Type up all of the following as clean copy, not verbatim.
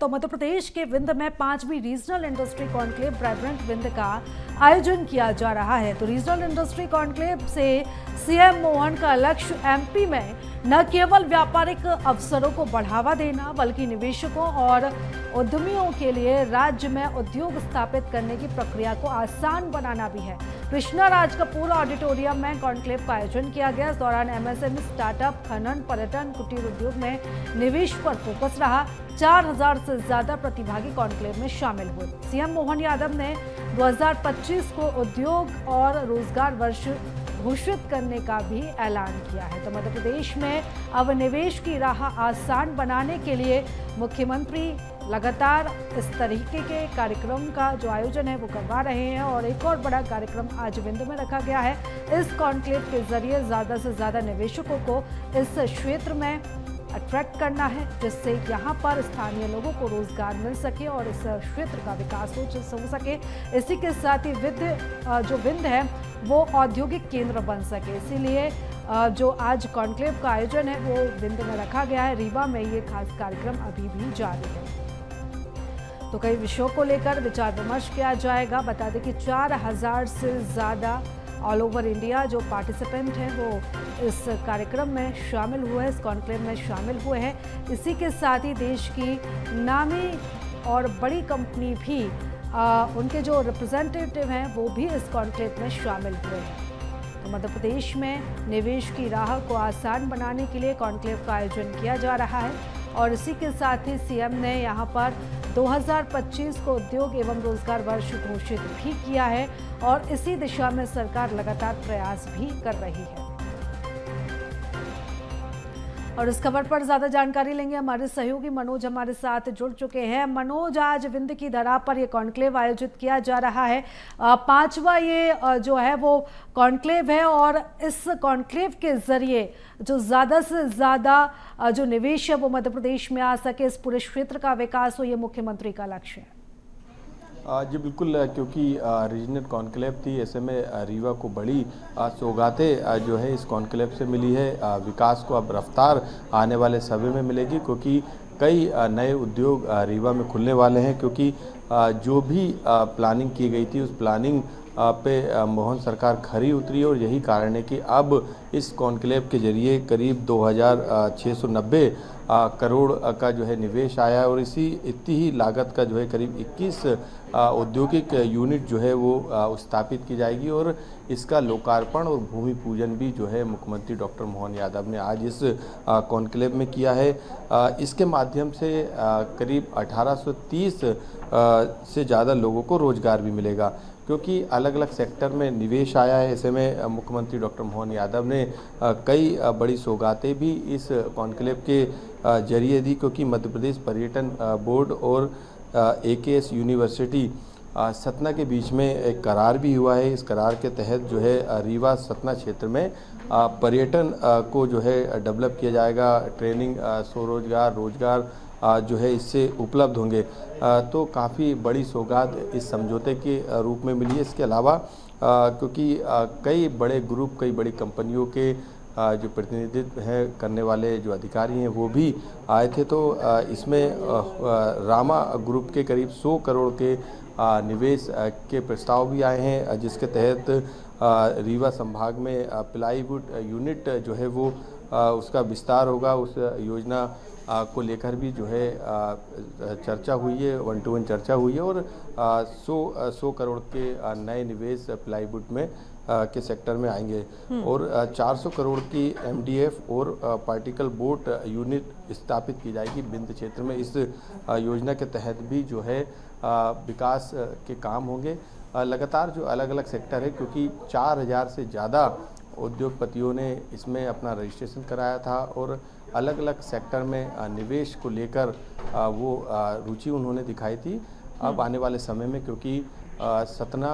तो मध्य प्रदेश के विंध्य में 5वीं regional industry conclave vibrant Vindhya का आयोजन किया जा रहा है। तो रीजनल इंडस्ट्री कॉन्क्लेव से सीएम मोहन का लक्ष्य एमपी में न केवल व्यापारिक अवसरों को बढ़ावा देना बल्कि निवेशकों और उद्यमियों के लिए राज्य में उद्योग स्थापित करने की प्रक्रिया को आसान बनाना भी है। कृष्णा राज कपूर ऑडिटोरियम में कॉन्क्लेव का आयोजन किया गया। इस दौरान एमएसएमई, स्टार्टअप, खनन, पर्यटन, कुटीर उद्योग में निवेश पर फोकस रहा। 4000 से ज्यादा प्रतिभागी कॉन्क्लेव में शामिल हुए। सीएम मोहन यादव ने 2025 को उद्योग और रोजगार वर्ष घोषित करने का भी ऐलान किया है। तो मध्य प्रदेश में अब निवेश की राह आसान बनाने के लिए मुख्यमंत्री लगातार इस तरीके के कार्यक्रम का जो आयोजन है वो करवा रहे हैं। और एक और बड़ा कार्यक्रम आज विंध्य में रखा गया है। इस कॉन्क्लेव के जरिए ज़्यादा से ज़्यादा निवेशकों को इस क्षेत्र में अट्रैक्ट करना है, जिससे यहाँ पर स्थानीय लोगों को रोजगार मिल सके और इस क्षेत्र का विकास हो सके। इसी के साथ ही विंध्य है वो औद्योगिक केंद्र बन सके। इसीलिए जो आज कॉन्क्लेव का आयोजन है वो विंध्य में रखा गया है। रीवा में ये खास कार्यक्रम अभी भी जारी है। तो कई विषयों को लेकर विचार विमर्श किया जाएगा। बता दें कि 4000 से ज़्यादा ऑल ओवर इंडिया जो पार्टिसिपेंट हैं वो इस कार्यक्रम में शामिल हुए हैं, इस कॉन्क्लेव में शामिल हुए हैं। इसी के साथ ही देश की नामी और बड़ी कंपनी भी उनके जो रिप्रेजेंटेटिव हैं वो भी इस कॉन्क्लेव में शामिल हुए हैं। तो मध्य प्रदेश में निवेश की राह को आसान बनाने के लिए कॉन्क्लेव का आयोजन किया जा रहा है। और इसी के साथ ही सीएम ने यहाँ पर 2025 को उद्योग एवं रोजगार वर्ष घोषित भी किया है और इसी दिशा में सरकार लगातार प्रयास भी कर रही है। और इस खबर पर ज्यादा जानकारी लेंगे हमारे सहयोगी मनोज हमारे साथ जुड़ चुके हैं। मनोज, आज विंध्य की धरा पर यह कॉन्क्लेव आयोजित किया जा रहा है। 5वां ये जो है वो कॉन्क्लेव है और इस कॉन्क्लेव के जरिए जो ज़्यादा से ज़्यादा जो निवेश है वो मध्य प्रदेश में आ सके, इस पूरे क्षेत्र का विकास हो, ये मुख्यमंत्री का लक्ष्य है। जी बिल्कुल, क्योंकि रीजनल कॉन्क्लेव थी, ऐसे में रीवा को बड़ी सौगातें जो है इस कॉन्क्लेव से मिली है। विकास को अब रफ्तार आने वाले समय में मिलेगी, क्योंकि कई नए उद्योग रीवा में खुलने वाले हैं। क्योंकि जो भी प्लानिंग की गई थी उस प्लानिंग पे मोहन सरकार खरी उतरी और यही कारण है कि अब इस कॉन्क्लेव के जरिए करीब 2690 करोड़ का जो है निवेश आया है और इतनी ही लागत का जो है करीब 21 औद्योगिक यूनिट जो है वो स्थापित की जाएगी। और इसका लोकार्पण और भूमि पूजन भी जो है मुख्यमंत्री डॉक्टर मोहन यादव ने आज इस कॉन्क्लेव में किया है। इसके माध्यम से करीब 1830 से ज़्यादा लोगों को रोजगार भी मिलेगा, क्योंकि अलग अलग सेक्टर में निवेश आया है। ऐसे में मुख्यमंत्री डॉक्टर मोहन यादव ने कई बड़ी सौगातें भी इस कॉन्क्लेव के जरिए दी, क्योंकि मध्य प्रदेश पर्यटन बोर्ड और एकेएस यूनिवर्सिटी सतना के बीच में एक करार भी हुआ है। इस करार के तहत जो है रीवा सतना क्षेत्र में पर्यटन को जो है डेवलप किया जाएगा। ट्रेनिंग, स्वरोजगार, रोजगार जो है इससे उपलब्ध होंगे। तो काफ़ी बड़ी सौगात इस समझौते के रूप में मिली है। इसके अलावा क्योंकि कई बड़े ग्रुप, कई बड़ी कंपनियों के जो प्रतिनिधित्व है करने वाले जो अधिकारी हैं वो भी आए थे। तो इसमें रामा ग्रुप के करीब 100 करोड़ के निवेश के प्रस्ताव भी आए हैं, जिसके तहत रीवा संभाग में प्लाईवुड यूनिट जो है वो उसका विस्तार होगा। उस योजना को लेकर भी जो है चर्चा हुई है, 1-to-1 चर्चा हुई है और 100 करोड़ के नए निवेश प्लाईवुड में के सेक्टर में आएंगे। और 400 करोड़ की एमडीएफ और पार्टिकल बोर्ड यूनिट स्थापित की जाएगी विंध्य क्षेत्र में। इस योजना के तहत भी जो है विकास के काम होंगे। लगातार जो अलग अलग सेक्टर है, क्योंकि 4000 से ज़्यादा उद्योगपतियों ने इसमें अपना रजिस्ट्रेशन कराया था और अलग अलग सेक्टर में निवेश को लेकर वो रुचि उन्होंने दिखाई थी। अब आने वाले समय में, क्योंकि सतना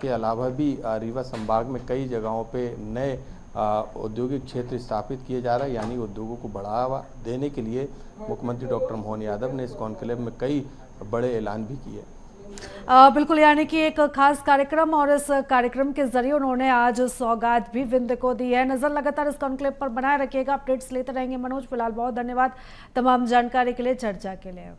के अलावा भी रीवा संभाग में कई जगहों पे नए औद्योगिक क्षेत्र स्थापित किए जा रहे हैं, यानी उद्योगों को बढ़ावा देने के लिए मुख्यमंत्री डॉक्टर मोहन यादव ने इस कॉन्क्लेव में कई बड़े ऐलान भी किए। बिल्कुल, यानी कि एक खास कार्यक्रम और इस कार्यक्रम के जरिए उन्होंने आज सौगात भी विंध्य को दी है। नजर लगातार इस कॉन्क्लेव पर बनाए रखिएगा, अपडेट्स लेते रहेंगे। मनोज, फिलहाल बहुत धन्यवाद तमाम जानकारी के लिए, चर्चा के लिए।